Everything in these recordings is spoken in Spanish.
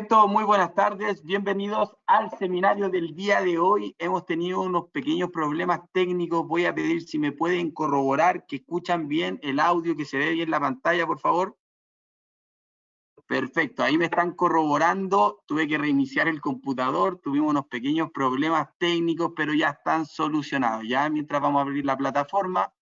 Perfecto, muy buenas tardes, bienvenidos al seminario del día de hoy. Hemos tenido unos pequeños problemas técnicos, voy a pedir si me pueden corroborar que escuchan bien el audio, que se ve bien la pantalla, por favor. Perfecto, ahí me están corroborando, tuve que reiniciar el computador, tuvimos unos pequeños problemas técnicos, pero ya están solucionados. Ya mientras vamos a abrir la plataforma,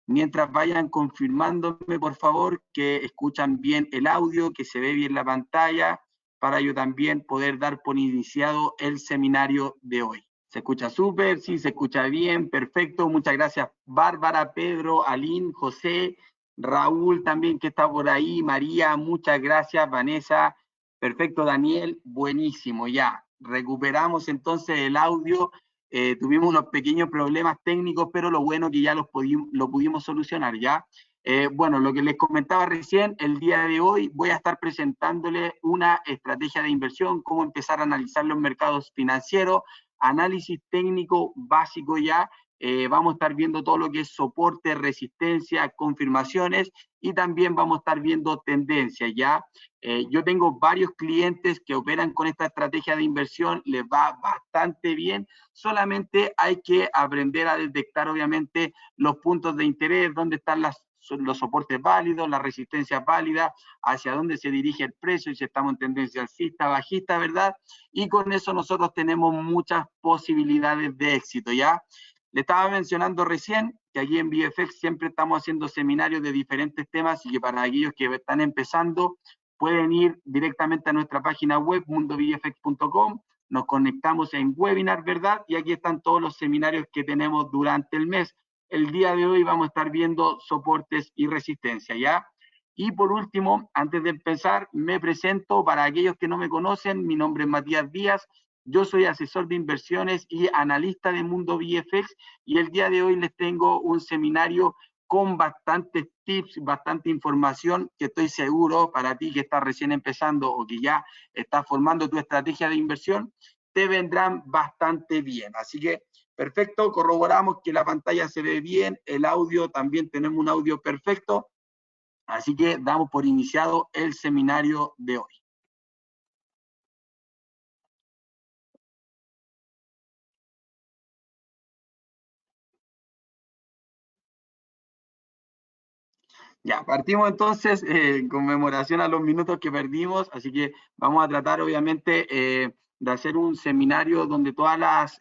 mientras vayan confirmándome, por favor, que escuchan bien el audio, que se ve bien la pantalla, para yo también poder dar por iniciado el seminario de hoy. ¿Se escucha súper? Sí, se escucha bien, perfecto. Muchas gracias, Bárbara, Pedro, Aline, José, Raúl también que está por ahí, María, muchas gracias, Vanessa, perfecto, Daniel, buenísimo, ya. Recuperamos entonces el audio. Tuvimos unos pequeños problemas técnicos, pero lo bueno que ya lo pudimos solucionar, ¿ya? Bueno, lo que les comentaba recién, el día de hoy voy a estar presentándole una estrategia de inversión, cómo empezar a analizar los mercados financieros, análisis técnico básico ya. Vamos a estar viendo todo lo que es soporte, resistencia, confirmaciones, y también vamos a estar viendo tendencias, ¿ya? Yo tengo varios clientes que operan con esta estrategia de inversión, les va bastante bien, solamente hay que aprender a detectar obviamente los puntos de interés, dónde están los soportes válidos, las resistencias válidas, hacia dónde se dirige el precio, y si estamos en tendencia alcista, bajista, ¿verdad? Y con eso nosotros tenemos muchas posibilidades de éxito, ¿ya? Le estaba mencionando recién que aquí en VFX siempre estamos haciendo seminarios de diferentes temas, y que para aquellos que están empezando pueden ir directamente a nuestra página web mundovfx.com, nos conectamos en webinar, ¿verdad? Y aquí están todos los seminarios que tenemos durante el mes. El día de hoy vamos a estar viendo soportes y resistencia, ¿ya? Y por último, antes de empezar, me presento para aquellos que no me conocen. Mi nombre es Matías Díaz, yo soy asesor de inversiones y analista de Mundo VFX, y el día de hoy les tengo un seminario con bastantes tips, bastante información, que estoy seguro para ti que estás recién empezando o que ya estás formando tu estrategia de inversión, te vendrán bastante bien. Así que, perfecto, corroboramos que la pantalla se ve bien, el audio también tenemos un audio perfecto, así que damos por iniciado el seminario de hoy. Ya, partimos entonces en conmemoración a los minutos que perdimos, así que vamos a tratar obviamente de hacer un seminario donde todas las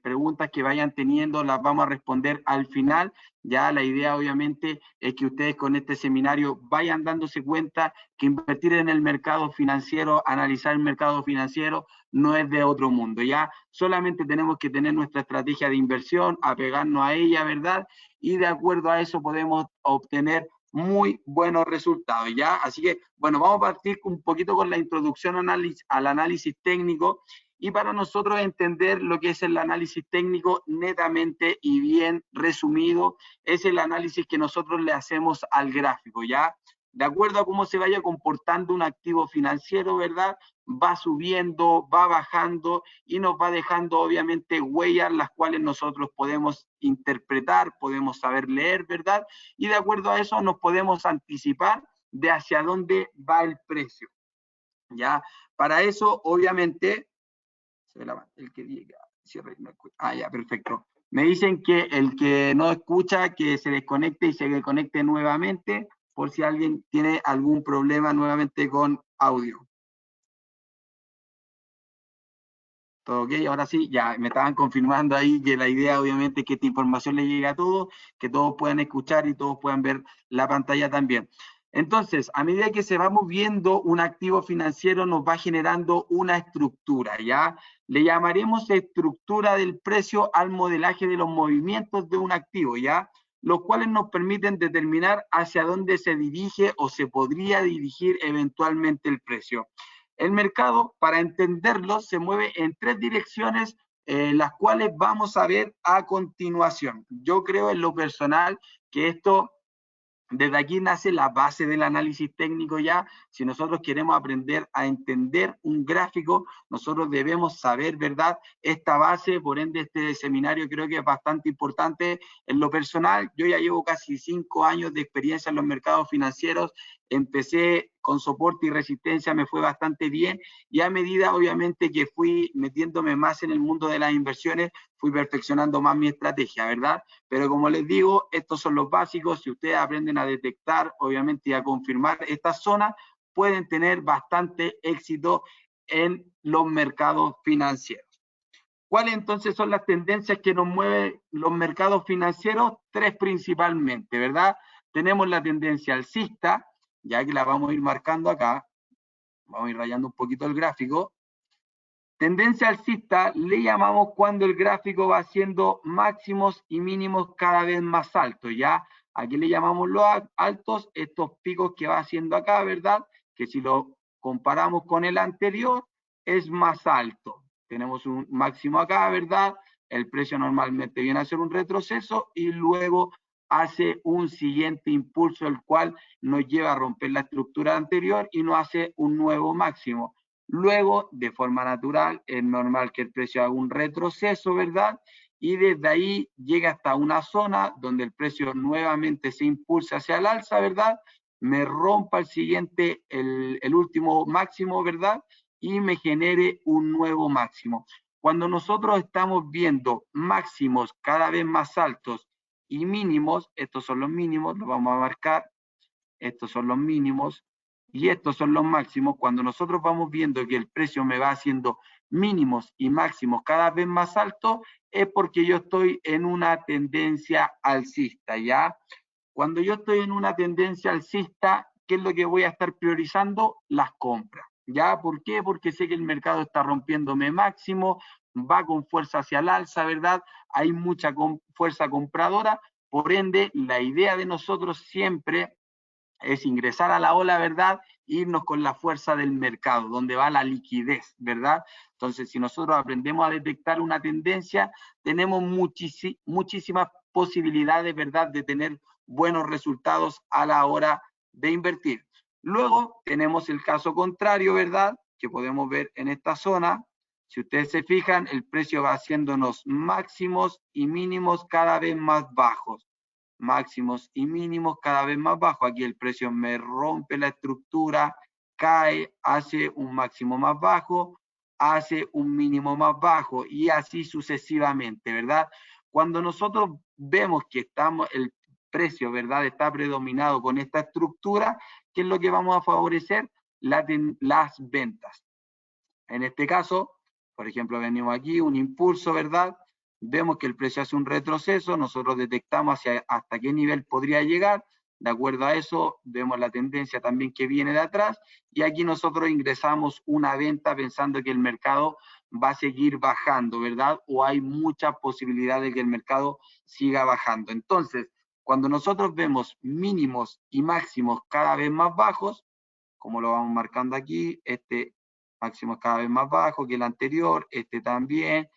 preguntas que vayan teniendo las vamos a responder al final. Ya la idea obviamente es que ustedes con este seminario vayan dándose cuenta que invertir en el mercado financiero, analizar el mercado financiero, no es de otro mundo, ya solamente tenemos que tener nuestra estrategia de inversión, apegarnos a ella, ¿verdad? Y de acuerdo a eso podemos obtener muy buenos resultados, ¿ya? Así que, bueno, vamos a partir un poquito con la introducción al análisis técnico, y para nosotros entender lo que es el análisis técnico netamente y bien resumido, es el análisis que nosotros le hacemos al gráfico, ¿ya? De acuerdo a cómo se vaya comportando un activo financiero, ¿verdad? Va subiendo, va bajando, y nos va dejando obviamente huellas las cuales nosotros podemos interpretar, podemos saber leer, ¿verdad? Y de acuerdo a eso nos podemos anticipar de hacia dónde va el precio, ¿ya? Para eso, obviamente, el que diga, ya, perfecto. Me dicen que el que no escucha, que se desconecte y se conecte nuevamente, por si alguien tiene algún problema nuevamente con audio. ¿Todo ok? Ahora sí, ya me estaban confirmando ahí que la idea obviamente es que esta información le llegue a todos, que todos puedan escuchar y todos puedan ver la pantalla también. Entonces, a medida que se va moviendo un activo financiero, nos va generando una estructura, ¿ya? Le llamaremos estructura del precio al modelaje de los movimientos de un activo, ¿ya? Los cuales nos permiten determinar hacia dónde se dirige o se podría dirigir eventualmente el precio. El mercado, para entenderlo, se mueve en tres direcciones, las cuales vamos a ver a continuación. Yo creo en lo personal que esto, desde aquí nace la base del análisis técnico ya. Si nosotros queremos aprender a entender un gráfico, nosotros debemos saber, ¿verdad?, esta base. Por ende, este seminario creo que es bastante importante. En lo personal, yo ya llevo casi 5 años de experiencia en los mercados financieros. Empecé con soporte y resistencia me fue bastante bien, y a medida obviamente que fui metiéndome más en el mundo de las inversiones, fui perfeccionando más mi estrategia, ¿verdad? Pero como les digo, estos son los básicos. Si ustedes aprenden a detectar, obviamente, y a confirmar estas zonas, pueden tener bastante éxito en los mercados financieros. ¿Cuáles entonces son las tendencias que nos mueven los mercados financieros? Tres principalmente, ¿verdad? Tenemos la tendencia alcista, ya que la vamos a ir marcando acá. Vamos a ir rayando un poquito el gráfico. Tendencia alcista le llamamos cuando el gráfico va haciendo máximos y mínimos cada vez más altos, ¿ya? Aquí le llamamos los altos, estos picos que va haciendo acá, ¿verdad? Que si lo comparamos con el anterior, es más alto. Tenemos un máximo acá, ¿verdad? El precio normalmente viene a hacer un retroceso y luego hace un siguiente impulso, el cual nos lleva a romper la estructura anterior y nos hace un nuevo máximo. Luego, de forma natural, es normal que el precio haga un retroceso, ¿verdad? Y desde ahí llega hasta una zona donde el precio nuevamente se impulsa hacia el alza, ¿verdad? Me rompa el siguiente, el último máximo, ¿verdad? Y me genere un nuevo máximo. Cuando nosotros estamos viendo máximos cada vez más altos y mínimos, estos son los mínimos, los vamos a marcar, estos son los mínimos, y estos son los máximos. Cuando nosotros vamos viendo que el precio me va haciendo mínimos y máximos cada vez más altos, es porque yo estoy en una tendencia alcista, ¿ya? Cuando yo estoy en una tendencia alcista, ¿qué es lo que voy a estar priorizando? Las compras, ¿ya? ¿Por qué? Porque sé que el mercado está rompiéndome máximo, va con fuerza hacia el alza, ¿verdad? Hay mucha fuerza compradora, por ende, la idea de nosotros siempre es ingresar a la ola, ¿verdad? Irnos con la fuerza del mercado, donde va la liquidez, ¿verdad? Entonces, si nosotros aprendemos a detectar una tendencia, tenemos muchísimas posibilidades, ¿verdad?, de tener buenos resultados a la hora de invertir. Luego tenemos el caso contrario, ¿verdad?, que podemos ver en esta zona. Si ustedes se fijan, el precio va haciéndonos máximos y mínimos cada vez más bajos. Máximos y mínimos cada vez más bajos. Aquí el precio me rompe la estructura, cae, hace un máximo más bajo, hace un mínimo más bajo y así sucesivamente, ¿verdad? Cuando nosotros vemos que el precio, ¿verdad?, está predominado con esta estructura, ¿qué es lo que vamos a favorecer? Las ventas. En este caso, por ejemplo, venimos aquí, un impulso, ¿verdad? Vemos que el precio hace un retroceso, nosotros detectamos hasta qué nivel podría llegar, de acuerdo a eso vemos la tendencia también que viene de atrás, y aquí nosotros ingresamos una venta pensando que el mercado va a seguir bajando, ¿verdad? O hay muchas posibilidades de que el mercado siga bajando. Entonces, cuando nosotros vemos mínimos y máximos cada vez más bajos, como lo vamos marcando aquí, este máximo es cada vez más bajo que el anterior, este también,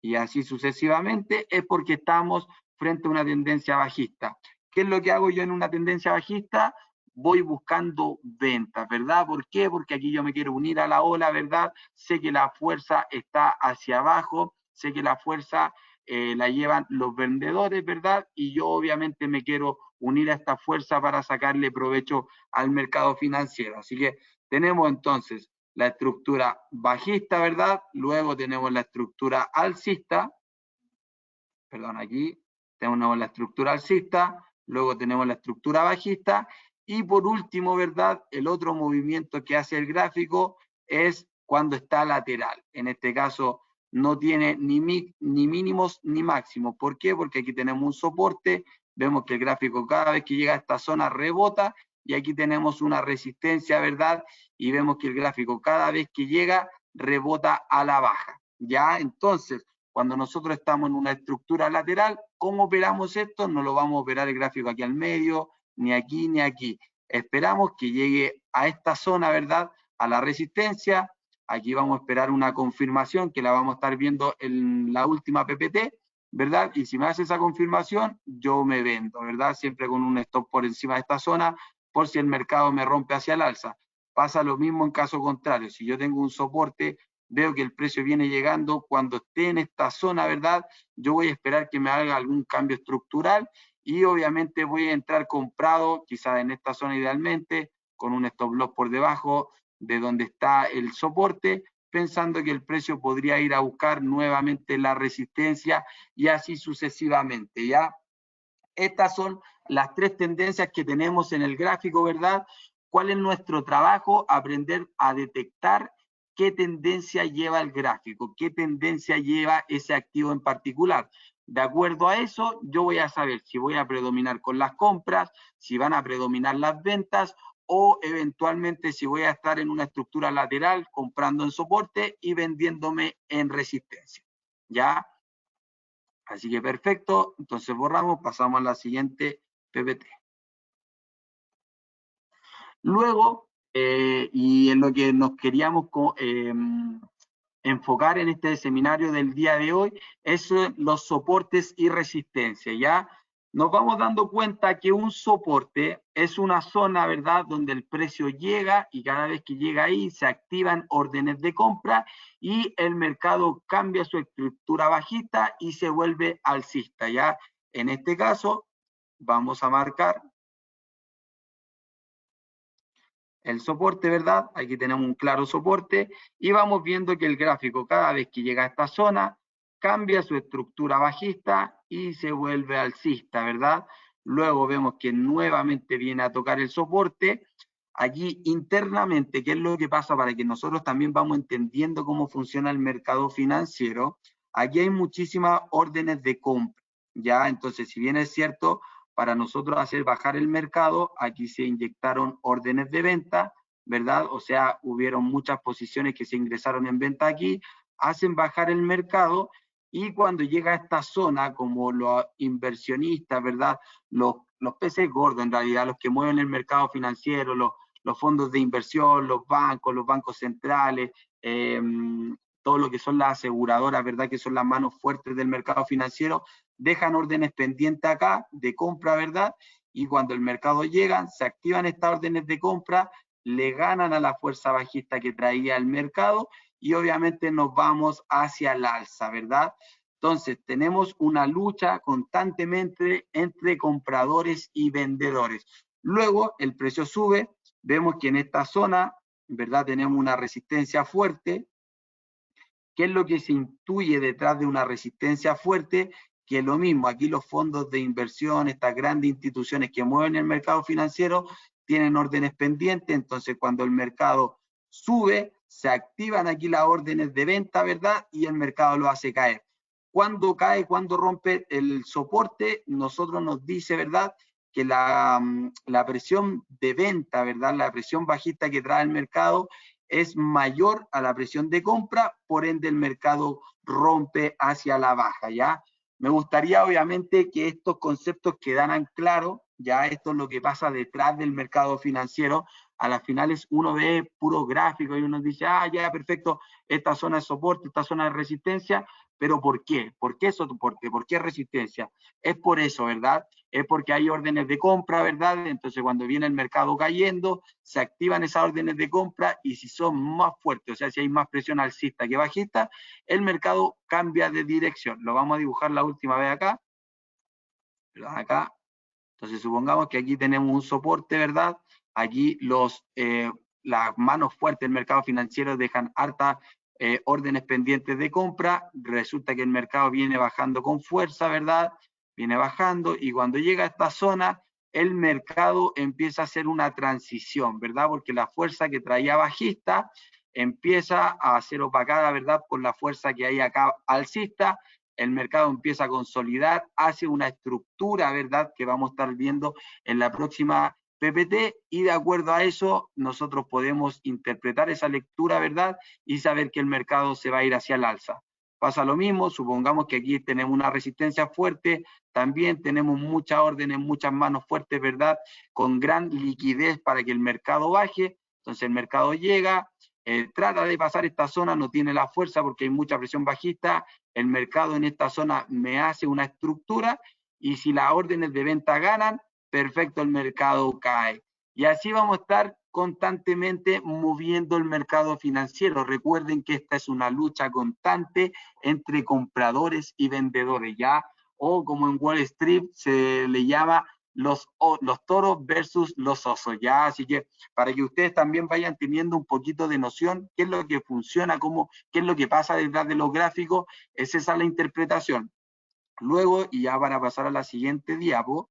y así sucesivamente, es porque estamos frente a una tendencia bajista. ¿Qué es lo que hago yo en una tendencia bajista? Voy buscando ventas, ¿verdad? ¿Por qué? Porque aquí yo me quiero unir a la ola, ¿verdad? Sé que la fuerza está hacia abajo, sé que la fuerza la llevan los vendedores, ¿verdad? Y yo obviamente me quiero unir a esta fuerza para sacarle provecho al mercado financiero. Así que tenemos entonces la estructura bajista, ¿verdad? Luego tenemos la estructura alcista, perdón, aquí tenemos la estructura alcista, luego tenemos la estructura bajista, y por último, ¿verdad?, el otro movimiento que hace el gráfico es cuando está lateral. En este caso no tiene ni mínimos ni máximos. ¿Por qué? Porque aquí tenemos un soporte, vemos que el gráfico cada vez que llega a esta zona rebota, y aquí tenemos una resistencia, ¿verdad? Y vemos que el gráfico cada vez que llega rebota a la baja. Ya, entonces, cuando nosotros estamos en una estructura lateral, ¿cómo operamos esto? No lo vamos a operar el gráfico aquí al medio, ni aquí, ni aquí. Esperamos que llegue a esta zona, ¿verdad?, a la resistencia. Aquí vamos a esperar una confirmación que la vamos a estar viendo en la última PPT, ¿verdad? Y si me hace esa confirmación, yo me vendo, ¿verdad? Siempre con un stop por encima de esta zona, por si el mercado me rompe hacia el alza. Pasa lo mismo en caso contrario. Si yo tengo un soporte, veo que el precio viene llegando, cuando esté en esta zona, ¿verdad?, yo voy a esperar que me haga algún cambio estructural y obviamente voy a entrar comprado, quizás en esta zona idealmente, con un stop loss por debajo de donde está el soporte, pensando que el precio podría ir a buscar nuevamente la resistencia y así sucesivamente, ¿ya? Estas son las tres tendencias que tenemos en el gráfico, ¿verdad? ¿Cuál es nuestro trabajo? Aprender a detectar qué tendencia lleva el gráfico, qué tendencia lleva ese activo en particular. De acuerdo a eso, yo voy a saber si voy a predominar con las compras, si van a predominar las ventas o eventualmente si voy a estar en una estructura lateral comprando en soporte y vendiéndome en resistencia. ¿Ya? Así que perfecto, entonces borramos, pasamos a la siguiente PPT. Luego, y en lo que nos queríamos enfocar en este seminario del día de hoy, es los soportes y resistencia, ¿ya? Nos vamos dando cuenta que un soporte es una zona, ¿verdad?, donde el precio llega y cada vez que llega ahí se activan órdenes de compra y el mercado cambia su estructura bajista y se vuelve alcista, ¿ya? En este caso, vamos a marcar el soporte, ¿verdad? Aquí tenemos un claro soporte y vamos viendo que el gráfico cada vez que llega a esta zona cambia su estructura bajista y se vuelve alcista, ¿verdad? Luego vemos que nuevamente viene a tocar el soporte. Aquí internamente, ¿qué es lo que pasa para que nosotros también vamos entendiendo cómo funciona el mercado financiero? Aquí hay muchísimas órdenes de compra, ¿ya? Entonces, si bien es cierto, para nosotros hacer bajar el mercado, aquí se inyectaron órdenes de venta, ¿verdad? O sea, hubieron muchas posiciones que se ingresaron en venta aquí, hacen bajar el mercado y cuando llega a esta zona, como los inversionistas, ¿verdad? Los peces gordos, en realidad, los que mueven el mercado financiero, los fondos de inversión, los bancos centrales, todo lo que son las aseguradoras, ¿verdad? Que son las manos fuertes del mercado financiero, dejan órdenes pendientes acá de compra, ¿verdad? Y cuando el mercado llega, se activan estas órdenes de compra, le ganan a la fuerza bajista que traía el mercado y obviamente nos vamos hacia el alza, ¿verdad? Entonces, tenemos una lucha constantemente entre compradores y vendedores. Luego, el precio sube, vemos que en esta zona, ¿verdad? Tenemos una resistencia fuerte. ¿Qué es lo que se intuye detrás de una resistencia fuerte? Que lo mismo, aquí los fondos de inversión, estas grandes instituciones que mueven el mercado financiero, tienen órdenes pendientes, entonces cuando el mercado sube, se activan aquí las órdenes de venta, ¿verdad? Y el mercado lo hace caer. Cuando cae, cuando rompe el soporte, nosotros nos dice, ¿verdad?, que la presión de venta, ¿verdad?, la presión bajista que trae el mercado es mayor a la presión de compra, por ende el mercado rompe hacia la baja, ¿ya? Me gustaría obviamente que estos conceptos quedaran claros, ya esto es lo que pasa detrás del mercado financiero. A las finales uno ve puro gráfico y uno dice, ah, ya, perfecto, esta zona es soporte, esta zona es resistencia, pero ¿por qué? ¿Por qué soporte? ¿Por qué resistencia? Es por eso, ¿verdad? Es porque hay órdenes de compra, ¿verdad? Entonces cuando viene el mercado cayendo, se activan esas órdenes de compra y si son más fuertes, o sea, si hay más presión alcista que bajista, el mercado cambia de dirección. Lo vamos a dibujar la última vez acá. Acá. Entonces supongamos que aquí tenemos un soporte, ¿verdad? Aquí las manos fuertes del mercado financiero dejan hartas órdenes pendientes de compra. Resulta que el mercado viene bajando con fuerza, ¿verdad? Viene bajando y cuando llega a esta zona, el mercado empieza a hacer una transición, ¿verdad? Porque la fuerza que traía bajista empieza a ser opacada, ¿verdad? Por la fuerza que hay acá alcista. El mercado empieza a consolidar, hace una estructura, ¿verdad?, que vamos a estar viendo en la próxima PPT, y de acuerdo a eso nosotros podemos interpretar esa lectura, ¿verdad?, y saber que el mercado se va a ir hacia el alza. Pasa lo mismo, supongamos que aquí tenemos una resistencia fuerte, también tenemos muchas órdenes, muchas manos fuertes, ¿verdad?, con gran liquidez para que el mercado baje. Entonces el mercado llega, trata de pasar esta zona, no tiene la fuerza porque hay mucha presión bajista, el mercado en esta zona me hace una estructura y si las órdenes de venta ganan, perfecto, el mercado cae. Y así vamos a estar constantemente moviendo el mercado financiero. Recuerden que esta es una lucha constante entre compradores y vendedores, ¿ya? O como en Wall Street se le llama los toros versus los osos, ¿ya? Así que para que ustedes también vayan teniendo un poquito de noción qué es lo que funciona, qué es lo que pasa detrás de los gráficos, es esa la interpretación. Luego, y ya para pasar a la siguiente diapo,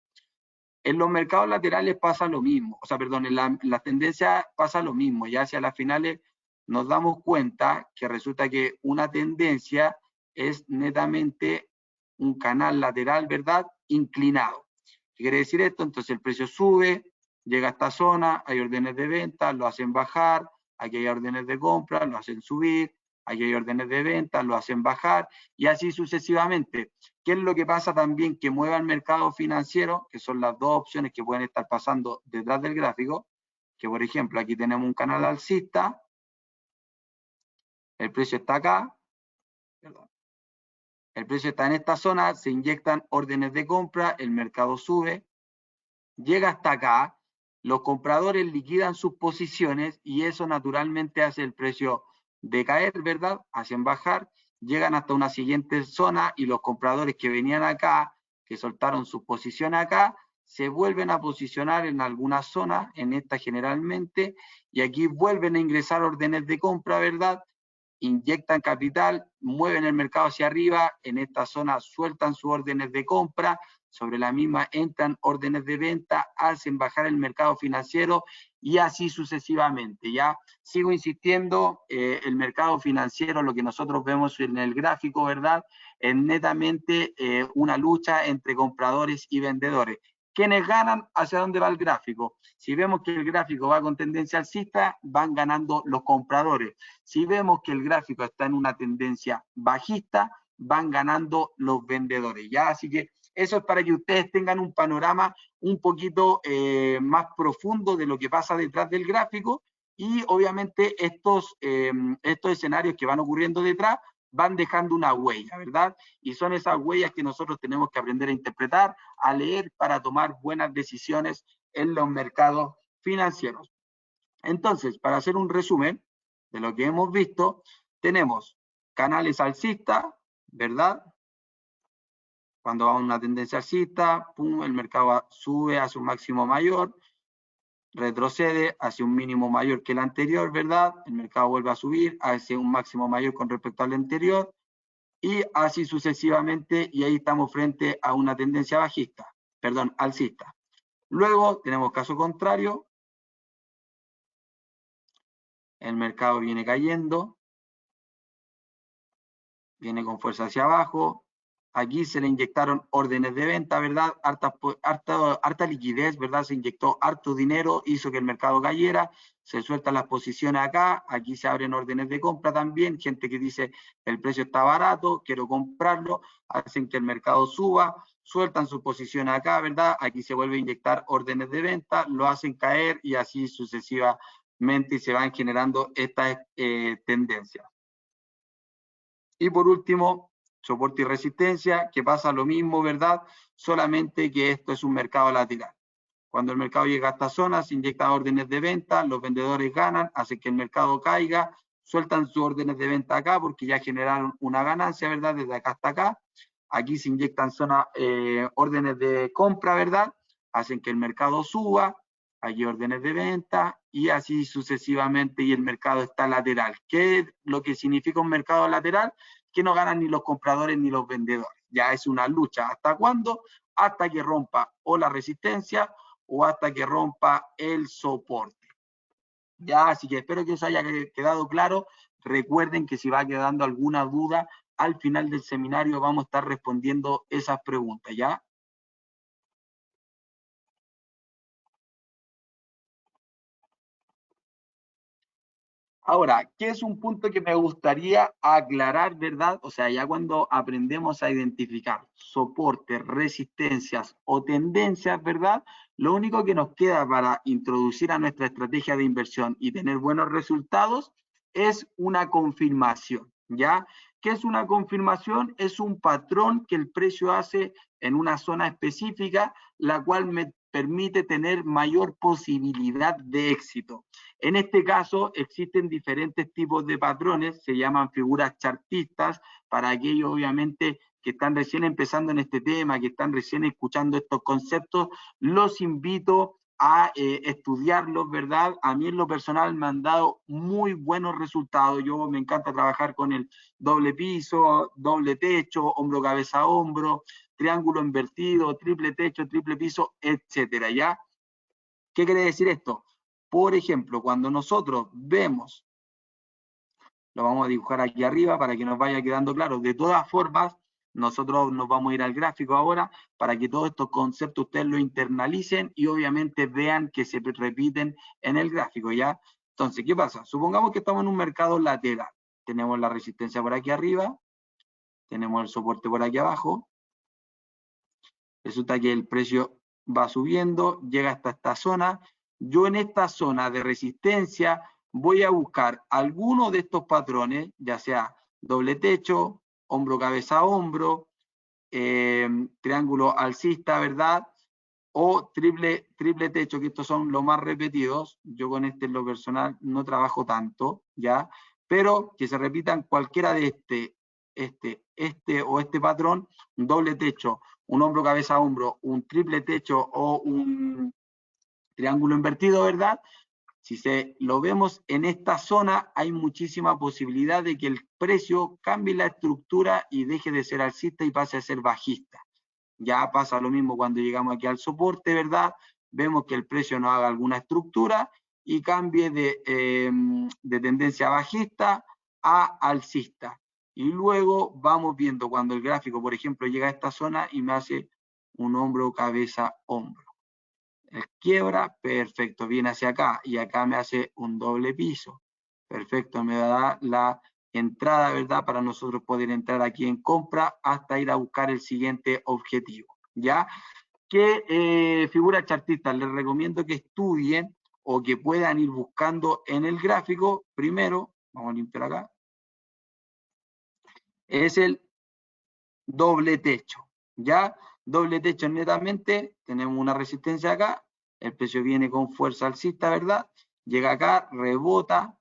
en los mercados laterales pasa lo mismo, o sea, perdón, en la tendencia pasa lo mismo, ya hacia las finales nos damos cuenta que resulta que una tendencia es netamente un canal lateral, ¿verdad? Inclinado. ¿Qué quiere decir esto? Entonces el precio sube, llega a esta zona, hay órdenes de venta, lo hacen bajar, aquí hay órdenes de compra, lo hacen subir, aquí hay órdenes de venta, lo hacen bajar, y así sucesivamente. ¿Qué es lo que pasa también que mueva el mercado financiero? Que son las dos opciones que pueden estar pasando detrás del gráfico, que por ejemplo aquí tenemos un canal alcista, el precio está acá, perdón, el precio está en esta zona, se inyectan órdenes de compra, el mercado sube, llega hasta acá, los compradores liquidan sus posiciones y eso naturalmente hace el precio decaer, ¿verdad? Hacen bajar, llegan hasta una siguiente zona y los compradores que venían acá, que soltaron su posición acá, se vuelven a posicionar en alguna zona, en esta generalmente, y aquí vuelven a ingresar órdenes de compra, ¿verdad? Inyectan capital, mueven el mercado hacia arriba, en esta zona sueltan sus órdenes de compra, sobre la misma entran órdenes de venta, hacen bajar el mercado financiero y así sucesivamente. Ya sigo insistiendo, el mercado financiero, lo que nosotros vemos en el gráfico, ¿verdad? Es netamente una lucha entre compradores y vendedores. ¿Quiénes ganan? ¿Hacia dónde va el gráfico? Si vemos que el gráfico va con tendencia alcista, van ganando los compradores. Si vemos que el gráfico está en una tendencia bajista, van ganando los vendedores. ¿Ya? Así que eso es para que ustedes tengan un panorama un poquito más profundo de lo que pasa detrás del gráfico y obviamente estos escenarios que van ocurriendo detrás van dejando una huella, ¿verdad? Y son esas huellas que nosotros tenemos que aprender a interpretar, a leer para tomar buenas decisiones en los mercados financieros. Entonces, para hacer un resumen de lo que hemos visto, tenemos canales alcistas, ¿verdad? Cuando va una tendencia alcista, pum, el mercado sube hacia un máximo mayor, retrocede hacia un mínimo mayor que el anterior, ¿verdad? El mercado vuelve a subir hacia un máximo mayor con respecto al anterior, y así sucesivamente, y ahí estamos frente a una tendencia bajista, perdón, alcista. Luego tenemos caso contrario, el mercado viene cayendo, viene con fuerza hacia abajo, aquí se le inyectaron órdenes de venta, ¿verdad? Harta liquidez, ¿verdad? Se inyectó harto dinero, hizo que el mercado cayera, se sueltan las posiciones acá, aquí se abren órdenes de compra también, gente que dice el precio está barato, quiero comprarlo, hacen que el mercado suba, sueltan su posición acá, ¿verdad? Aquí se vuelve a inyectar órdenes de venta, lo hacen caer y así sucesivamente se van generando estas tendencias. Y por último, soporte y resistencia, que pasa lo mismo, ¿verdad? Solamente que esto es un mercado lateral. Cuando el mercado llega a esta zona, se inyectan órdenes de venta, los vendedores ganan, hacen que el mercado caiga, sueltan sus órdenes de venta acá porque ya generaron una ganancia, ¿verdad? Desde acá hasta acá. Aquí se inyectan órdenes de compra, ¿verdad? Hacen que el mercado suba, hay órdenes de venta y así sucesivamente y el mercado está lateral. ¿Qué es lo que significa un mercado lateral? Que no ganan ni los compradores ni los vendedores. Ya es una lucha. ¿Hasta cuándo? Hasta que rompa o la resistencia o hasta que rompa el soporte. Ya, así que espero que eso haya quedado claro. Recuerden que si va quedando alguna duda, al final del seminario vamos a estar respondiendo esas preguntas, ¿ya? Ahora, ¿qué es un punto que me gustaría aclarar, verdad? O sea, ya cuando aprendemos a identificar soportes, resistencias o tendencias, ¿verdad? Lo único que nos queda para introducir a nuestra estrategia de inversión y tener buenos resultados es una confirmación, ¿ya? ¿Qué es una confirmación? Es un patrón que el precio hace en una zona específica, la cual me permite tener mayor posibilidad de éxito. En este caso existen diferentes tipos de patrones, se llaman figuras chartistas, para aquellos obviamente que están recién empezando en este tema, que están recién escuchando estos conceptos, los invito a estudiarlos, ¿verdad? A mí en lo personal me han dado muy buenos resultados. Yo me encanta trabajar con el doble piso, doble techo, hombro, cabeza, hombro, triángulo invertido, triple techo, triple piso, etcétera, ¿ya? ¿Qué quiere decir esto? Por ejemplo, cuando nosotros vemos, lo vamos a dibujar aquí arriba para que nos vaya quedando claro, de todas formas, nosotros nos vamos a ir al gráfico ahora para que todos estos conceptos ustedes lo internalicen y obviamente vean que se repiten en el gráfico, ¿ya? Entonces, ¿qué pasa? Supongamos que estamos en un mercado lateral. Tenemos la resistencia por aquí arriba, tenemos el soporte por aquí abajo. Resulta que el precio va subiendo, llega hasta esta zona. Yo en esta zona de resistencia voy a buscar alguno de estos patrones, ya sea doble techo, hombro, cabeza, hombro, triángulo alcista, ¿verdad? O triple techo, que estos son los más repetidos. Yo con este en lo personal no trabajo tanto, ¿ya? Pero que se repitan cualquiera de este o este patrón, un doble techo, un hombro, cabeza, hombro, un triple techo o un triángulo invertido, ¿verdad? Si lo vemos en esta zona, hay muchísima posibilidad de que el precio cambie la estructura y deje de ser alcista y pase a ser bajista. Ya pasa lo mismo cuando llegamos aquí al soporte, ¿verdad? Vemos que el precio no haga alguna estructura y cambie de tendencia bajista a alcista. Y luego vamos viendo cuando el gráfico, por ejemplo, llega a esta zona y me hace un hombro, cabeza, hombro. El quiebra, perfecto, viene hacia acá y acá me hace un doble piso. Perfecto, me da la entrada, ¿verdad? Para nosotros poder entrar aquí en compra hasta ir a buscar el siguiente objetivo, ¿ya? ¿Qué figuras chartistas les recomiendo que estudien o que puedan ir buscando en el gráfico? Primero, vamos a limpiar acá, es el doble techo, ¿ya? Doble techo netamente, tenemos una resistencia acá, el precio viene con fuerza alcista, ¿verdad? Llega acá, rebota,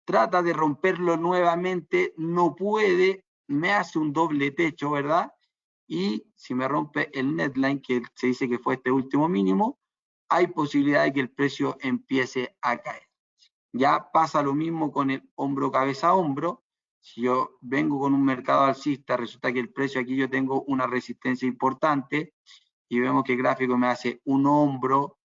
trata de romperlo nuevamente, no puede, me hace un doble techo, ¿verdad? Y si me rompe el netline, que se dice que fue este último mínimo, hay posibilidad de que el precio empiece a caer. Ya pasa lo mismo con el hombro, cabeza, hombro. Si yo vengo con un mercado alcista, resulta que el precio aquí yo tengo una resistencia importante y vemos que el gráfico me hace un hombro,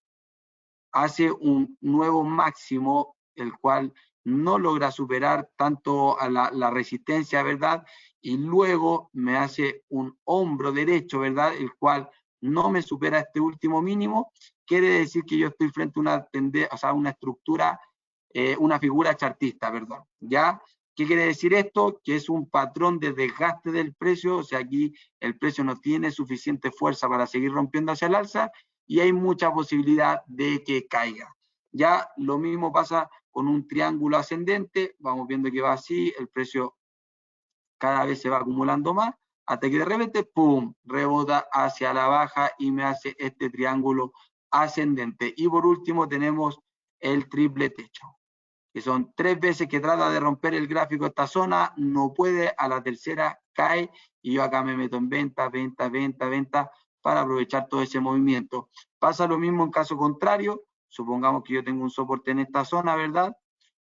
hace un nuevo máximo, el cual no logra superar tanto a la resistencia, ¿verdad? Y luego me hace un hombro derecho, ¿verdad? El cual no me supera este último mínimo. Quiere decir que yo estoy frente a una tendencia, o sea, una estructura, una figura chartista, perdón, ¿ya? ¿Qué quiere decir esto? Que es un patrón de desgaste del precio, o sea, aquí el precio no tiene suficiente fuerza para seguir rompiendo hacia el alza y hay mucha posibilidad de que caiga. Ya lo mismo pasa con un triángulo ascendente, vamos viendo que va así, el precio cada vez se va acumulando más, hasta que de repente, ¡pum!, rebota hacia la baja y me hace este triángulo ascendente. Y por último tenemos el triple techo, que son 3 veces que trata de romper el gráfico esta zona, no puede, a la tercera cae y yo acá me meto en venta, venta, venta, venta para aprovechar todo ese movimiento. Pasa lo mismo en caso contrario, supongamos que yo tengo un soporte en esta zona, ¿verdad?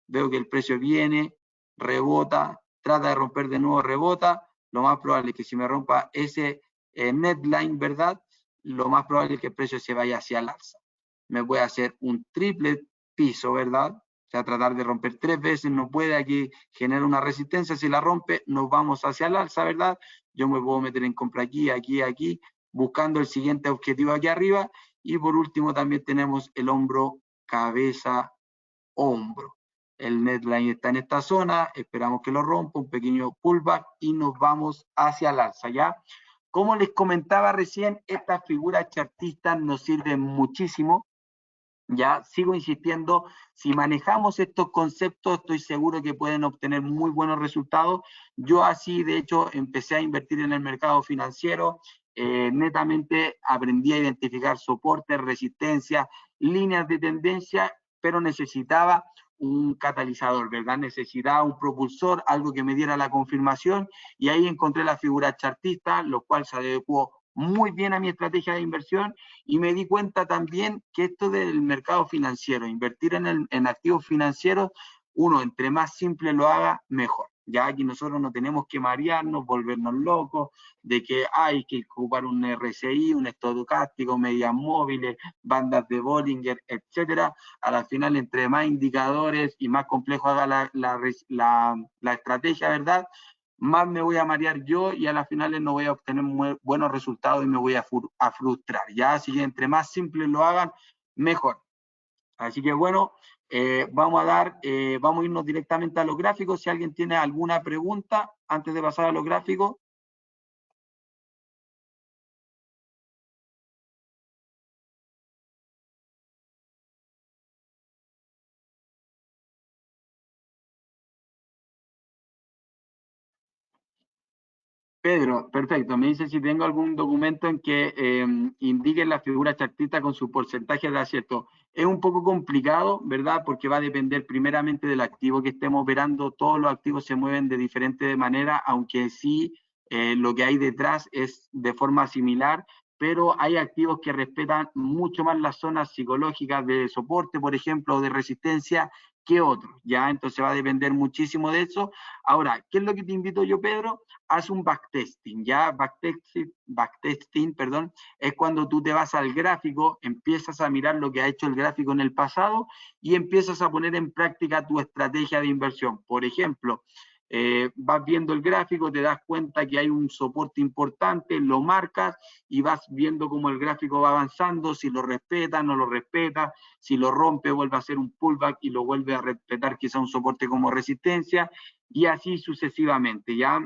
Veo que el precio viene, rebota, trata de romper de nuevo, rebota, lo más probable es que si me rompa ese netline, ¿verdad? Lo más probable es que el precio se vaya hacia el alza. Me puede hacer un triple piso, ¿verdad? O sea, tratar de romper 3 veces, no puede, aquí genera una resistencia, si la rompe, nos vamos hacia el alza, ¿verdad? Yo me puedo meter en compra aquí, aquí, aquí, buscando el siguiente objetivo aquí arriba, y por último también tenemos el hombro, cabeza, hombro. El netline está en esta zona, esperamos que lo rompa, un pequeño pullback y nos vamos hacia el alza, ¿ya? Como les comentaba recién, estas figuras chartistas nos sirven muchísimo. Ya sigo insistiendo, si manejamos estos conceptos, estoy seguro que pueden obtener muy buenos resultados. Yo así, de hecho, empecé a invertir en el mercado financiero, netamente aprendí a identificar soportes, resistencias, líneas de tendencia, pero necesitaba un catalizador, ¿verdad? Necesitaba un propulsor, algo que me diera la confirmación, y ahí encontré la figura chartista, lo cual se adecuó muy bien a mi estrategia de inversión, y me di cuenta también que esto del mercado financiero, invertir en activos financieros, uno, entre más simple lo haga, mejor. Ya aquí nosotros no tenemos que marearnos, volvernos locos, de que hay que ocupar un RSI, un estocástico, medias móviles, bandas de Bollinger, etcétera. A la final, entre más indicadores y más complejo haga la estrategia, ¿verdad? Más me voy a marear yo y a las finales no voy a obtener buenos resultados y me voy a frustrar, ¿ya? Así que entre más simple lo hagan, mejor. Así que bueno, vamos a irnos directamente a los gráficos. Si alguien tiene alguna pregunta antes de pasar a los gráficos. Pedro, perfecto. Me dice si tengo algún documento en que indique la figura chartista con su porcentaje de acierto. Es un poco complicado, ¿verdad? Porque va a depender primeramente del activo que estemos operando. Todos los activos se mueven de diferente manera, aunque sí lo que hay detrás es de forma similar, pero hay activos que respetan mucho más las zonas psicológicas de soporte, por ejemplo, o de resistencia que otros, ¿ya? Entonces va a depender muchísimo de eso. Ahora, ¿qué es lo que te invito yo, Pedro? Haz un backtesting, ¿ya? Backtesting, perdón, es cuando tú te vas al gráfico, empiezas a mirar lo que ha hecho el gráfico en el pasado y empiezas a poner en práctica tu estrategia de inversión. Por ejemplo, vas viendo el gráfico, te das cuenta que hay un soporte importante, lo marcas y vas viendo cómo el gráfico va avanzando, si lo respeta, no lo respeta, si lo rompe, vuelve a hacer un pullback y lo vuelve a respetar, quizá un soporte como resistencia, y así sucesivamente, ¿ya?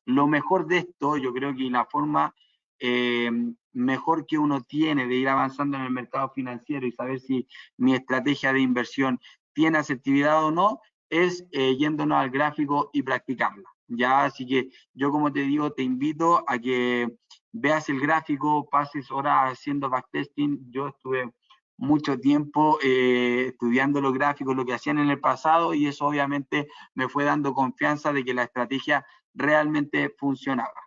Lo mejor de esto, yo creo que la forma eh, mejor que uno tiene de ir avanzando en el mercado financiero y saber si mi estrategia de inversión tiene asertividad o no, es yéndonos al gráfico y practicarla. Ya, así que yo como te digo, te invito a que veas el gráfico, pases horas haciendo backtesting. Yo estuve mucho tiempo estudiando los gráficos, lo que hacían en el pasado, y eso obviamente me fue dando confianza de que la estrategia realmente funcionaba.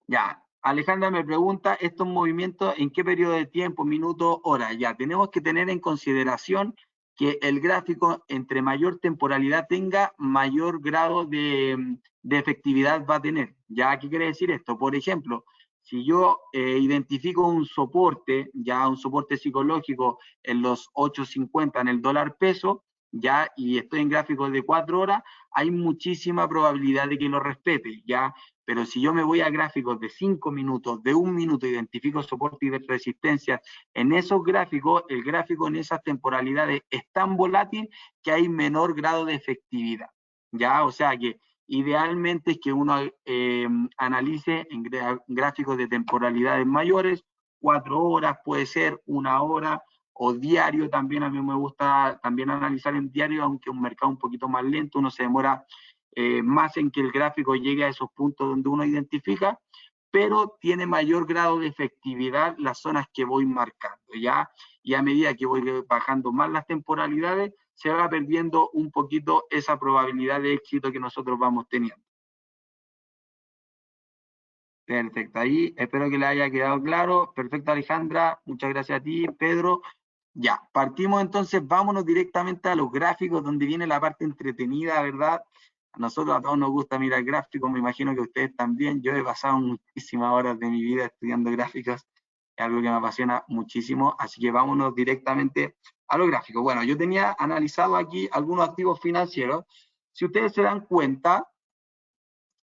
Ya, Alejandra me pregunta, ¿estos movimientos en qué periodo de tiempo, minutos, horas? Ya, tenemos que tener en consideración que el gráfico, entre mayor temporalidad tenga, mayor grado de efectividad va a tener. ¿Ya qué quiere decir esto? Por ejemplo, si yo identifico un soporte, ya un soporte psicológico en los 8.50 en el dólar peso, ya, y estoy en gráficos de 4 horas, hay muchísima probabilidad de que lo respete, ya. Pero si yo me voy a gráficos de 5 minutos, de 1 minuto, identifico soporte y resistencia, en esos gráficos, el gráfico en esas temporalidades es tan volátil que hay menor grado de efectividad. ¿Ya? O sea que idealmente es que uno analice en gráficos de temporalidades mayores, 4 horas, puede ser 1 hora, o diario también. A mí me gusta también analizar en diario, aunque un mercado un poquito más lento, uno se demora más en que el gráfico llegue a esos puntos donde uno identifica, pero tiene mayor grado de efectividad las zonas que voy marcando, ¿ya? Y a medida que voy bajando más las temporalidades, se va perdiendo un poquito esa probabilidad de éxito que nosotros vamos teniendo. Perfecto, ahí espero que le haya quedado claro. Perfecto, Alejandra, muchas gracias a ti, Pedro. Ya, partimos entonces, vámonos directamente a los gráficos, donde viene la parte entretenida, ¿verdad? A nosotros a todos nos gusta mirar gráficos, me imagino que ustedes también. Yo he pasado muchísimas horas de mi vida estudiando gráficos, es algo que me apasiona muchísimo, así que vámonos directamente a los gráficos. Bueno, yo tenía analizado aquí algunos activos financieros. Si ustedes se dan cuenta,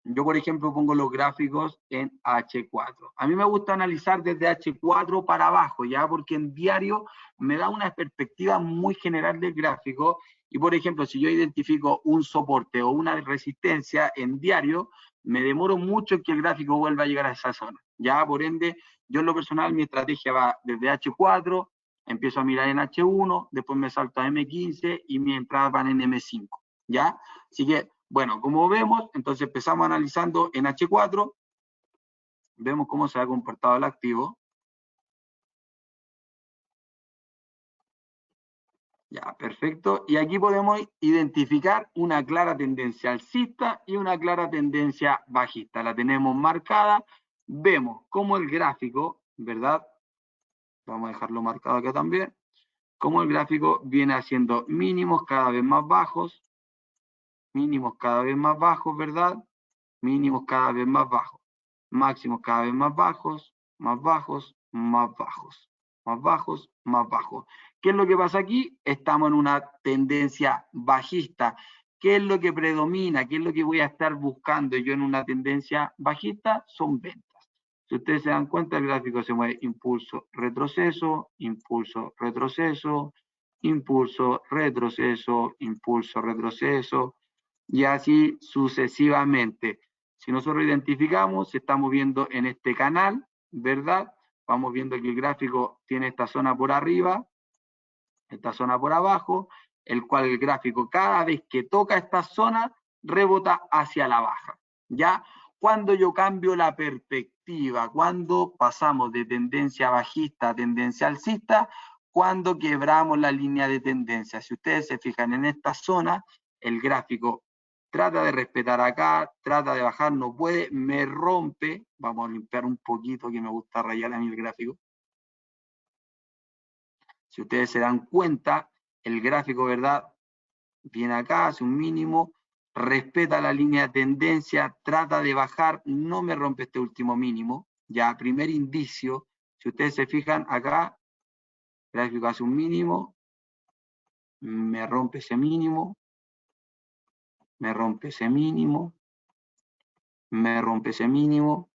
yo, por ejemplo, pongo los gráficos en H4. A mí me gusta analizar desde H4 para abajo, ¿ya? Porque en diario me da una perspectiva muy general del gráfico. Y, por ejemplo, si yo identifico un soporte o una resistencia en diario, me demoro mucho en que el gráfico vuelva a llegar a esa zona. Ya, por ende, yo en lo personal, mi estrategia va desde H4, empiezo a mirar en H1, después me salto a M15 y mi entrada van en M5, ¿ya? Así que bueno, como vemos, entonces empezamos analizando en H4, vemos cómo se ha comportado el activo. Ya, perfecto. Y aquí podemos identificar una clara tendencia alcista y una clara tendencia bajista. La tenemos marcada. Vemos cómo el gráfico, ¿verdad? Vamos a dejarlo marcado acá también. Cómo el gráfico viene haciendo mínimos cada vez más bajos, ¿verdad? Mínimos cada vez más bajos, máximos cada vez más bajos, más bajos, más bajos, más bajos, más bajos. ¿Qué es lo que pasa aquí? Estamos en una tendencia bajista. ¿Qué es lo que predomina? ¿Qué es lo que voy a estar buscando yo en una tendencia bajista? Son ventas. Si ustedes se dan cuenta, el gráfico se mueve impulso, retroceso, impulso, retroceso, impulso, retroceso, impulso, retroceso, y así sucesivamente. Si nosotros identificamos, se está moviendo en este canal, ¿verdad? Vamos viendo que el gráfico tiene esta zona por arriba, esta zona por abajo, el cual el gráfico cada vez que toca esta zona rebota hacia la baja, ¿ya? Cuando yo cambio la perspectiva, cuando pasamos de tendencia bajista a tendencia alcista, cuando quebramos la línea de tendencia. Si ustedes se fijan en esta zona, el gráfico trata de respetar acá, trata de bajar, no puede, me rompe. Vamos a limpiar un poquito, que me gusta rayar a mí el gráfico. Si ustedes se dan cuenta, el gráfico, ¿verdad? Viene acá, hace un mínimo, respeta la línea de tendencia, trata de bajar, no me rompe este último mínimo. Ya, primer indicio, si ustedes se fijan acá, el gráfico hace un mínimo, me rompe ese mínimo, me rompe ese mínimo, me rompe ese mínimo,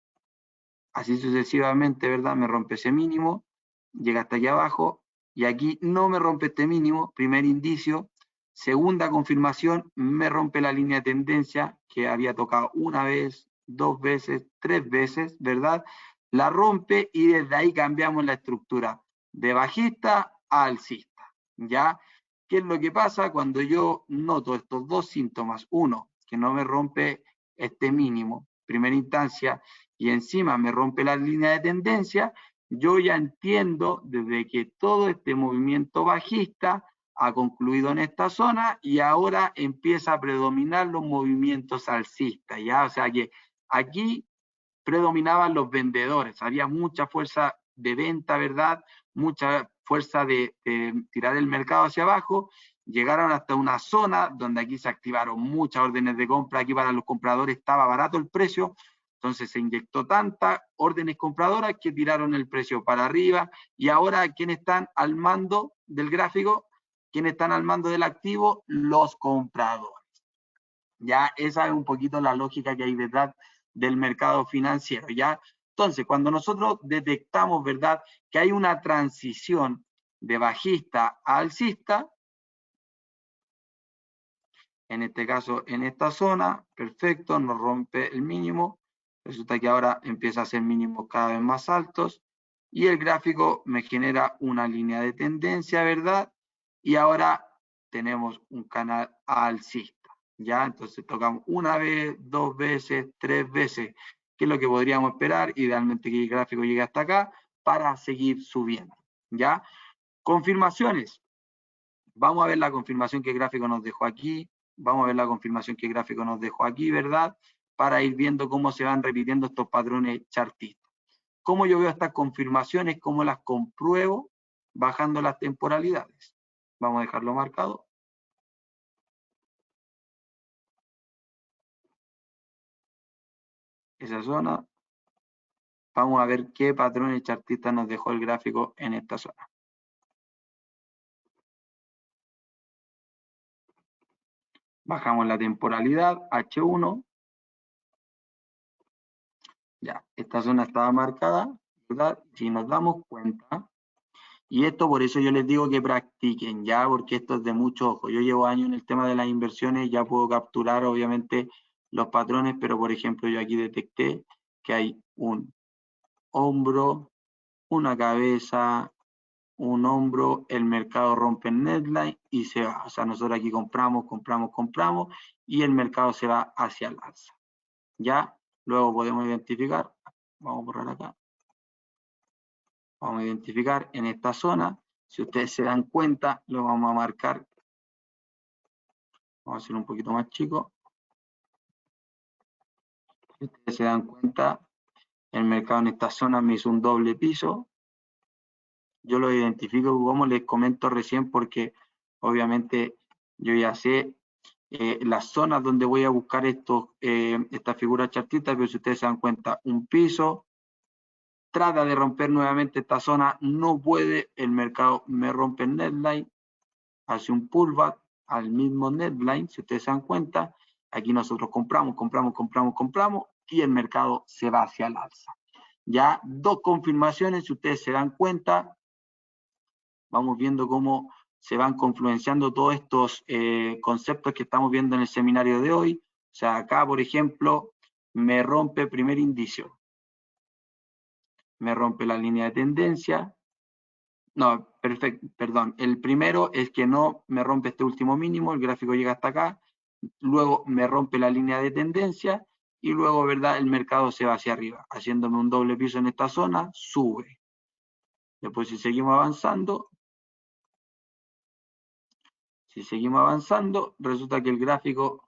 así sucesivamente, ¿verdad? Me rompe ese mínimo, llega hasta aquí abajo, y aquí no me rompe este mínimo, primer indicio. Segunda confirmación, me rompe la línea de tendencia que había tocado una vez, dos veces, tres veces, ¿verdad? La rompe y desde ahí cambiamos la estructura de bajista a alcista, ¿ya? ¿Qué es lo que pasa cuando yo noto estos dos síntomas? Uno, que no me rompe este mínimo, primera instancia, y encima me rompe la línea de tendencia, yo ya entiendo desde que todo este movimiento bajista ha concluido en esta zona y ahora empieza a predominar los movimientos alcistas, ¿ya? O sea que aquí predominaban los vendedores, había mucha fuerza de venta, ¿verdad? Mucha fuerza de tirar el mercado hacia abajo, llegaron hasta una zona donde aquí se activaron muchas órdenes de compra, aquí para los compradores estaba barato el precio, entonces se inyectó tantas órdenes compradoras que tiraron el precio para arriba y ahora ¿quiénes están al mando del gráfico? ¿Quiénes están al mando del activo? Los compradores. Ya esa es un poquito la lógica que hay detrás del mercado financiero, ¿ya? Entonces, cuando nosotros detectamos, ¿verdad?, que hay una transición de bajista a alcista, en este caso, en esta zona, perfecto, nos rompe el mínimo, resulta que ahora empieza a ser mínimos cada vez más altos, y el gráfico me genera una línea de tendencia, ¿verdad? Y ahora tenemos un canal alcista. ¿Ya? Entonces tocamos una vez, dos veces, tres veces, que es lo que podríamos esperar, idealmente que el gráfico llegue hasta acá, para seguir subiendo, ¿ya? Confirmaciones. Vamos a ver la confirmación que el gráfico nos dejó aquí, vamos a ver la confirmación que el gráfico nos dejó aquí, ¿verdad? Para ir viendo cómo se van repitiendo estos patrones chartistas. ¿Cómo yo veo estas confirmaciones? ¿Cómo las compruebo? Bajando las temporalidades. Vamos a dejarlo marcado. Esa zona. Vamos a ver qué patrones chartistas nos dejó el gráfico en esta zona. Bajamos la temporalidad, H1. Ya, esta zona estaba marcada, ¿verdad? Si nos damos cuenta, y esto por eso yo les digo que practiquen, ya, porque esto es de mucho ojo. Yo llevo años en el tema de las inversiones, ya puedo capturar obviamente los patrones, pero por ejemplo yo aquí detecté que hay un hombro, una cabeza, un hombro, el mercado rompe el netline y se va. O sea, nosotros aquí compramos, compramos, compramos y el mercado se va hacia el alza. Ya, luego podemos identificar, vamos a borrar acá, vamos a identificar en esta zona Si ustedes se dan cuenta, lo vamos a marcar. Vamos a hacer un poquito más chico. Si ustedes se dan cuenta, el mercado en esta zona me hizo un doble piso. Yo lo identifico como les comento recién porque obviamente yo ya sé las zonas donde voy a buscar estas figuras chartistas, pero si ustedes se dan cuenta, un piso, trata de romper nuevamente esta zona, no puede, el mercado me rompe el netline, hace un pullback al mismo netline, si ustedes se dan cuenta, aquí nosotros compramos y el mercado se va hacia el alza. Ya dos confirmaciones, si ustedes se dan cuenta, vamos viendo cómo se van confluenciando todos estos conceptos que estamos viendo en el seminario de hoy. O sea, acá, por ejemplo, me rompe el primer indicio. Me rompe la línea de tendencia. No, perfecto, perdón. El primero es que no me rompe este último mínimo, el gráfico llega hasta acá. Luego me rompe la línea de tendencia y luego, ¿verdad? El mercado se va hacia arriba, haciéndome un doble piso en esta zona, sube. Después, si seguimos avanzando, resulta que el gráfico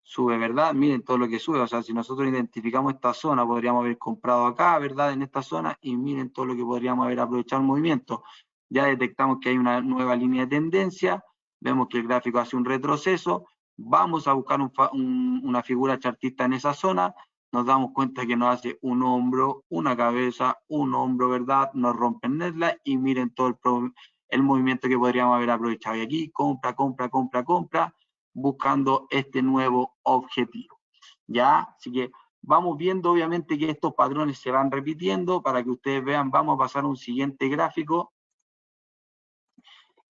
sube, ¿verdad? Miren todo lo que sube, o sea, si nosotros identificamos esta zona, podríamos haber comprado acá, ¿verdad? En esta zona, y miren todo lo que podríamos haber aprovechado el movimiento. Ya detectamos que hay una nueva línea de tendencia, vemos que el gráfico hace un retroceso, vamos a buscar una figura chartista en esa zona, nos damos cuenta que nos hace un hombro, una cabeza, un hombro, ¿verdad? Nos rompe el netline y miren todo el movimiento que podríamos haber aprovechado. Y aquí, compra, buscando este nuevo objetivo. ¿Ya? Así que vamos viendo obviamente que estos patrones se van repitiendo. Para que ustedes vean, vamos a pasar a un siguiente gráfico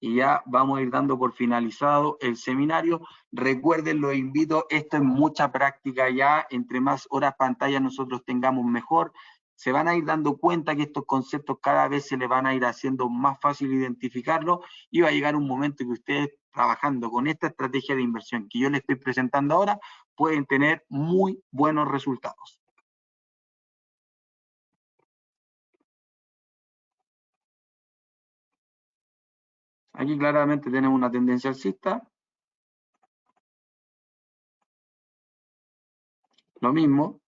y ya vamos a ir dando por finalizado el seminario. Recuerden, los invito, esto es mucha práctica ya, entre más horas pantalla nosotros tengamos mejor. Se van a ir dando cuenta que estos conceptos cada vez se les van a ir haciendo más fácil identificarlos y va a llegar un momento que ustedes, trabajando con esta estrategia de inversión que yo les estoy presentando ahora, pueden tener muy buenos resultados. Aquí claramente tenemos una tendencia alcista. Lo mismo.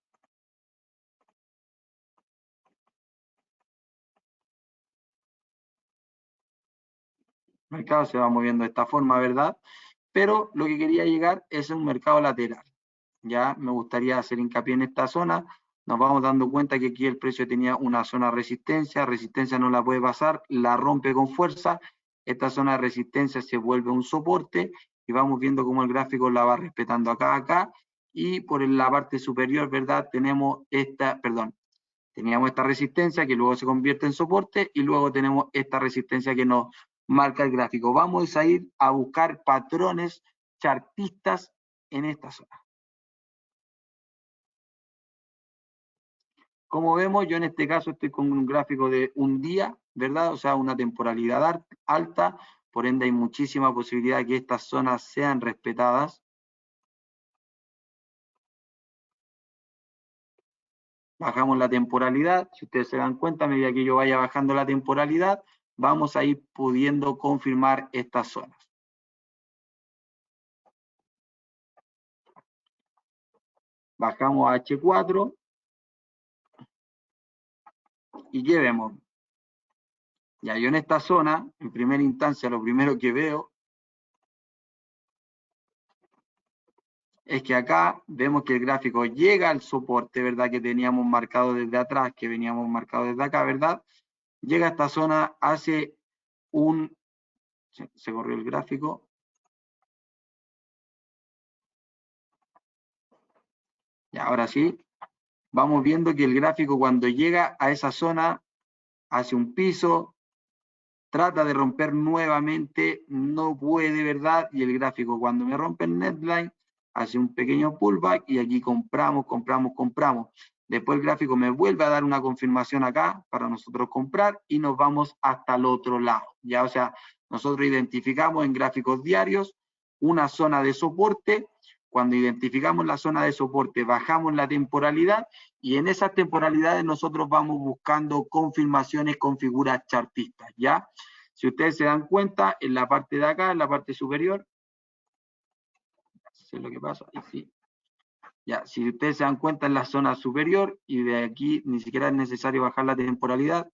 El mercado se va moviendo de esta forma, ¿verdad? Pero lo que quería llegar es un mercado lateral. Ya me gustaría hacer hincapié en esta zona. Nos vamos dando cuenta que aquí el precio tenía una zona de resistencia no la puede pasar, la rompe con fuerza, esta zona de resistencia se vuelve un soporte y vamos viendo cómo el gráfico la va respetando acá, y por la parte superior, ¿verdad? Teníamos esta resistencia que luego se convierte en soporte y luego tenemos esta resistencia que nos marca el gráfico. Vamos a ir a buscar patrones chartistas en esta zona. Como vemos, yo en este caso estoy con un gráfico de un día, ¿verdad? O sea, una temporalidad alta, por ende hay muchísima posibilidad de que estas zonas sean respetadas. Bajamos la temporalidad, si ustedes se dan cuenta, a medida que yo vaya bajando la temporalidad, vamos a ir pudiendo confirmar estas zonas. Bajamos a H4 y ¿qué vemos? Ya yo en esta zona, en primera instancia, lo primero que veo es que acá vemos que el gráfico llega al soporte, ¿verdad? Que teníamos marcado desde atrás, que veníamos marcado desde acá, ¿verdad? Llega a esta zona, hace un... Se corrió el gráfico. Y ahora sí, vamos viendo que el gráfico cuando llega a esa zona, hace un piso, trata de romper nuevamente, no puede, ¿verdad? Y el gráfico cuando me rompe el netline, hace un pequeño pullback y aquí compramos. Después el gráfico me vuelve a dar una confirmación acá para nosotros comprar y nos vamos hasta el otro lado. Ya, o sea, nosotros identificamos en gráficos diarios una zona de soporte. Cuando identificamos la zona de soporte, bajamos la temporalidad y en esas temporalidades nosotros vamos buscando confirmaciones con figuras chartistas, ¿ya? Si ustedes se dan cuenta, en la parte de acá, en la parte superior, sé lo que pasa, y sí. Ya, si ustedes se dan cuenta en la zona superior, y de aquí ni siquiera es necesario bajar la temporalidad,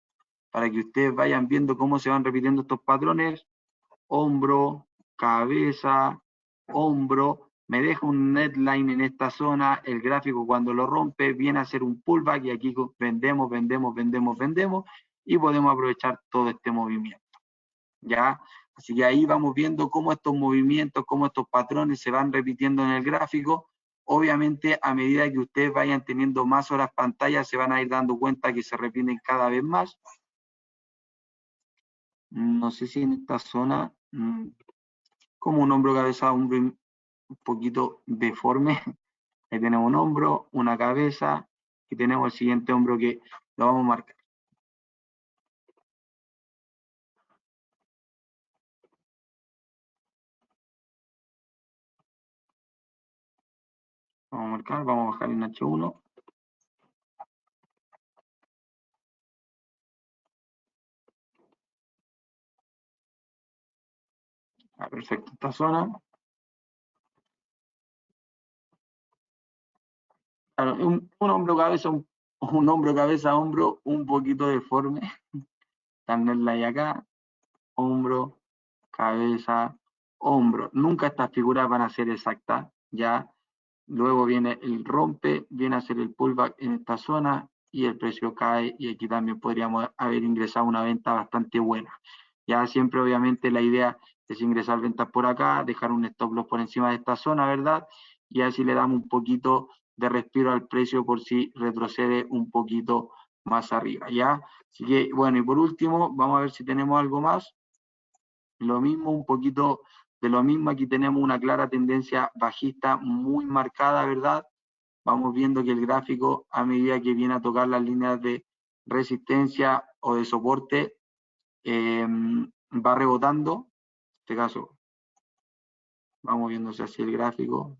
para que ustedes vayan viendo cómo se van repitiendo estos patrones, hombro, cabeza, hombro, me deja un netline en esta zona, el gráfico cuando lo rompe viene a hacer un pullback y aquí vendemos, vendemos, vendemos, vendemos y podemos aprovechar todo este movimiento. ¿Ya? Así que ahí vamos viendo cómo estos movimientos, cómo estos patrones se van repitiendo en el gráfico. Obviamente, a medida que ustedes vayan teniendo más horas pantalla, se van a ir dando cuenta que se repiten cada vez más. No sé si en esta zona, como un hombro, cabeza, hombro un poquito deforme. Ahí tenemos un hombro, una cabeza, y tenemos el siguiente hombro que lo vamos a marcar. Vamos a marcar, vamos a bajar en H1. Perfecto, esta zona. Claro, un hombro, cabeza, un hombro, cabeza, hombro, un poquito deforme. También la hay acá, hombro, cabeza, hombro. Nunca estas figuras van a ser exactas, ya. Luego viene el rompe, viene a ser el pullback en esta zona y el precio cae y aquí también podríamos haber ingresado una venta bastante buena. Ya siempre obviamente la idea es ingresar ventas por acá, dejar un stop loss por encima de esta zona, ¿verdad? Y así le damos un poquito de respiro al precio por si retrocede un poquito más arriba, ¿ya? Así que, bueno, y por último, vamos a ver si tenemos algo más. Lo mismo, un poquito de lo mismo, aquí tenemos una clara tendencia bajista muy marcada, ¿verdad? Vamos viendo que el gráfico, a medida que viene a tocar las líneas de resistencia o de soporte, va rebotando. En este caso, vamos viéndose así el gráfico.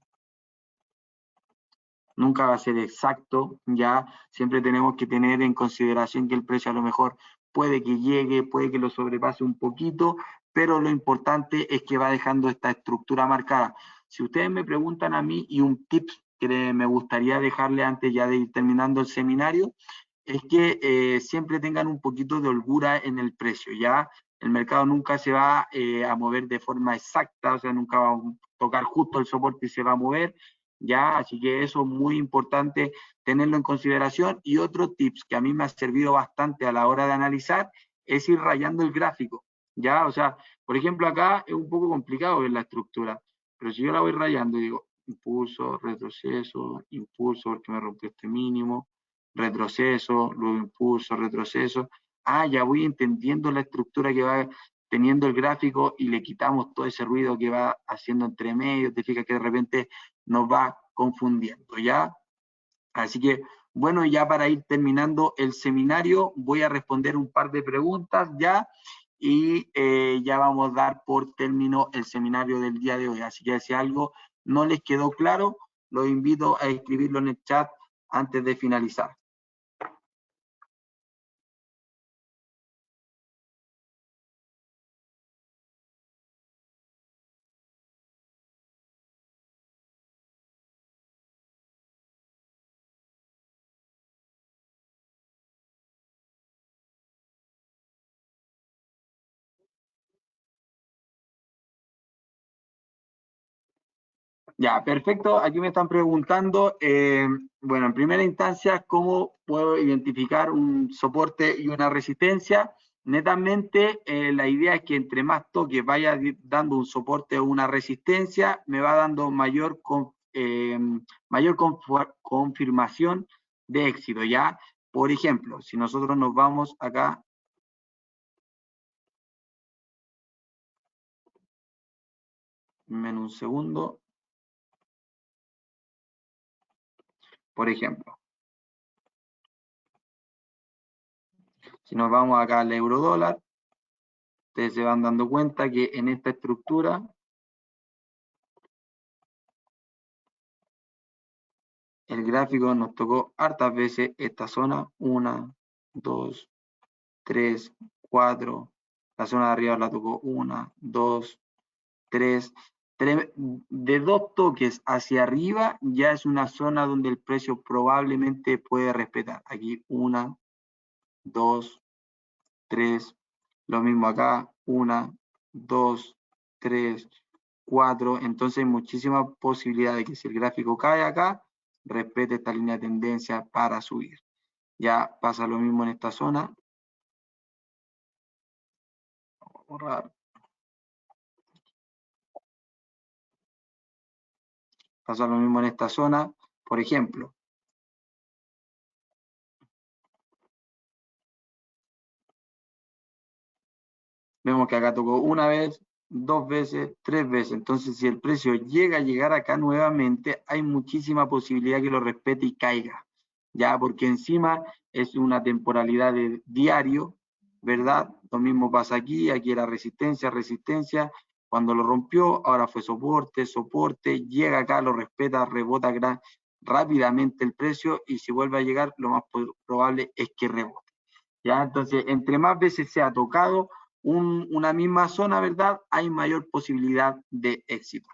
Nunca va a ser exacto, ya siempre tenemos que tener en consideración que el precio a lo mejor puede que llegue, puede que lo sobrepase un poquito, pero lo importante es que va dejando esta estructura marcada. Si ustedes me preguntan a mí, y un tip que me gustaría dejarle antes ya de ir terminando el seminario, es que siempre tengan un poquito de holgura en el precio, ¿ya? El mercado nunca se va a mover de forma exacta, o sea, nunca va a tocar justo el soporte y se va a mover, ¿ya? Así que eso es muy importante tenerlo en consideración. Y otro tips que a mí me ha servido bastante a la hora de analizar es ir rayando el gráfico, ¿ya? O sea, por ejemplo, acá es un poco complicado ver la estructura, pero si yo la voy rayando y digo, impulso, retroceso, impulso porque me rompió este mínimo, retroceso, luego impulso, retroceso. Ah, ya voy entendiendo la estructura que va teniendo el gráfico y le quitamos todo ese ruido que va haciendo entre medio, te fijas que de repente nos va confundiendo, ¿ya? Así que, bueno, ya para ir terminando el seminario, voy a responder un par de preguntas ya y ya vamos a dar por término el seminario del día de hoy. Así que si algo no les quedó claro, los invito a escribirlo en el chat antes de finalizar. Ya, perfecto. Aquí me están preguntando, bueno, en primera instancia, ¿cómo puedo identificar un soporte y una resistencia? Netamente, la idea es que entre más toques vaya dando un soporte o una resistencia, me va dando mayor confirmación de éxito, ¿ya? Por ejemplo, si nosotros nos vamos acá, en un segundo, por ejemplo, si nos vamos acá al euro dólar, ustedes se van dando cuenta que en esta estructura el gráfico nos tocó hartas veces esta zona, 1, 2, 3, 4, La zona de arriba la tocó 1, 2, 3. De 2 toques hacia arriba ya es una zona donde el precio probablemente puede respetar. Aquí 1, 2, 3. Lo mismo acá, 1, 2, 3, 4. Entonces hay muchísima posibilidad de que si el gráfico cae acá, respete esta línea de tendencia para subir. Ya pasa lo mismo en esta zona. Vamos a borrar. Pasa lo mismo en esta zona. Por ejemplo, vemos que acá tocó una vez, 2 veces, 3 veces. Entonces, si el precio llega a llegar acá nuevamente, hay muchísima posibilidad que lo respete y caiga. Ya, porque encima es una temporalidad de diario, ¿verdad? Lo mismo pasa aquí, aquí era resistencia, resistencia. Cuando lo rompió, ahora fue soporte, soporte, llega acá, lo respeta, rebota rápidamente el precio y si vuelve a llegar, lo más probable es que rebote. ¿Ya? Entonces, entre más veces se ha tocado una misma zona, ¿verdad? Hay mayor posibilidad de éxito.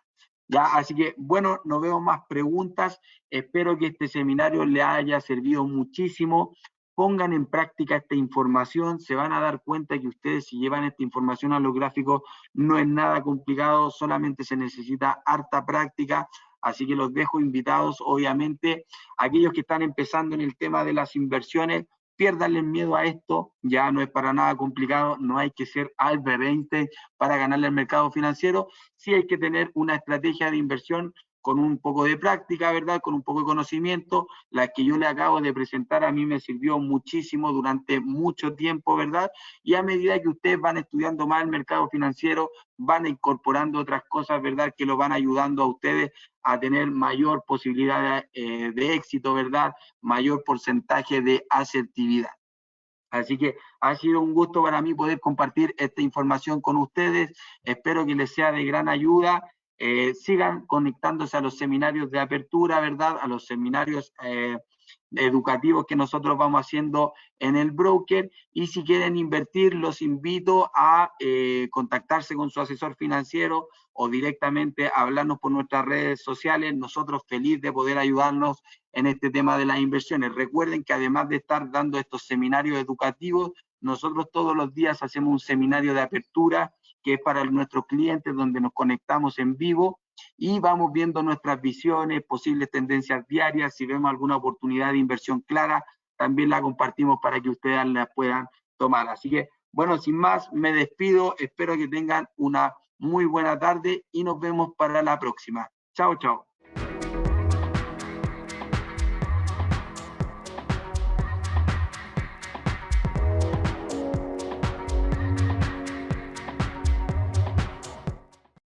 ¿Ya? Así que, bueno, no veo más preguntas. Espero que este seminario le haya servido muchísimo. Pongan en práctica esta información. Se van a dar cuenta que ustedes, si llevan esta información a los gráficos, no es nada complicado, solamente se necesita harta práctica. Así que los dejo invitados, obviamente, aquellos que están empezando en el tema de las inversiones, piérdanle miedo a esto, ya no es para nada complicado, no hay que ser Albert Einstein para ganarle al mercado financiero, sí hay que tener una estrategia de inversión con un poco de práctica, ¿verdad? Con un poco de conocimiento. La que yo le acabo de presentar a mí me sirvió muchísimo durante mucho tiempo, ¿verdad? Y a medida que ustedes van estudiando más el mercado financiero, van incorporando otras cosas, ¿verdad? Que lo van ayudando a ustedes a tener mayor posibilidad de éxito, ¿verdad? Mayor porcentaje de asertividad. Así que ha sido un gusto para mí poder compartir esta información con ustedes. Espero que les sea de gran ayuda. Sigan conectándose a los seminarios de apertura, ¿verdad? A los seminarios educativos que nosotros vamos haciendo en el broker. Y si quieren invertir, los invito a contactarse con su asesor financiero o directamente a hablarnos por nuestras redes sociales. Nosotros felices de poder ayudarnos en este tema de las inversiones. Recuerden que además de estar dando estos seminarios educativos, nosotros todos los días hacemos un seminario de apertura que es para nuestros clientes, donde nos conectamos en vivo y vamos viendo nuestras visiones, posibles tendencias diarias. Si vemos alguna oportunidad de inversión clara, también la compartimos para que ustedes la puedan tomar. Así que, bueno, sin más, me despido. Espero que tengan una muy buena tarde y nos vemos para la próxima. Chao, chao.